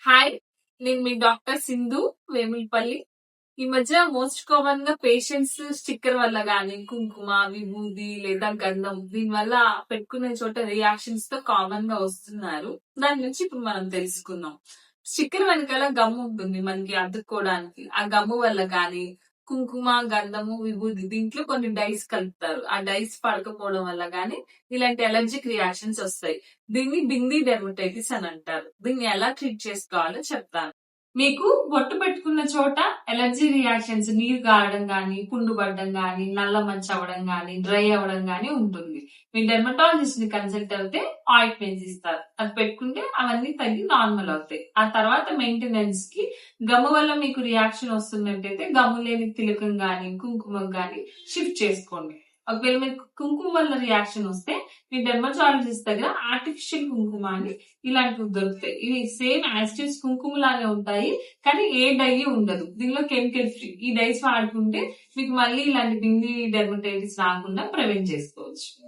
Hi, నేను మీ doctor Sindhu Vemulapalli. ఈ మధ్య మోస్ట్ కామన్ గా పేషెంట్స్ స్టిక్కర్ వల్ల గానీ, కుంకుమ, విభూది లేదా గంధం దీని వల్ల పెట్టుకునే చోట రియాక్షన్స్ తో కామన్ గా వస్తున్నారు. దాని నుంచి ఇప్పుడు మనం తెలుసుకుందాం. స్టిక్కర్ వెనకాల గమ్ ఉంటుంది మనకి అతుక్కోవడానికి. ఆ గమ్ము వల్ల గానీ, కుంకుమ, గంధము, విభూది దీంట్లో కొన్ని డైస్ కలుపుతారు. ఆ డైస్ పడకపోవడం వల్ల గానీ ఇలాంటి అలర్జిక్ రియాక్షన్స్ వస్తాయి. దీన్ని బిందీ డెర్మటైటిస్ అని అంటారు. దీన్ని ఎలా ట్రీట్ చేసుకోవాలో చెప్తాను. మీకు బొట్టు పెట్టుకున్న చోట ఎలర్జీ రియాక్షన్స్ నీరు గారడం గానీ, పుండు పడడం గానీ, నల్ల మచ్చ అవ్వడం గానీ, డ్రై అవ్వడం గానీ ఉంటుంది. మీ డెర్మటాలజిస్ట్ ని కన్సల్ట్ అయితే ఆయింట్మెంట్స్ ఇస్తారు. అది పెట్టుకుంటే అవన్నీ తగ్గి నార్మల్ అవుతాయి. ఆ తర్వాత మెయింటెనెన్స్ కి గమ్ము వల్ల మీకు రియాక్షన్ వస్తున్నట్టయితే గమ్ము లేని తిలకం గానీ, కుంకుమం గానీ షిఫ్ట్ చేసుకోండి. ఒకవేళ మీకు కుంకుమ వల్ల రియాక్షన్ వస్తే మీ డెర్మటాలజిస్ట్ దగ్గర ఆర్టిఫిషియల్ కుంకుమ అని ఇలాంటివి దొరుకుతాయి. ఇవి సేమ్ యాస్టిస్ కుంకుమ లానే ఉంటాయి, కానీ ఏ డై ఉండదు. దీనిలో కెమికల్ ఫ్రీ. ఈ డైస్ వాడుకుంటే మీకు మళ్ళీ ఇలాంటి బింది డెర్మటైటిస్ రాకుండా ప్రివెంట్ చేసుకోవచ్చు.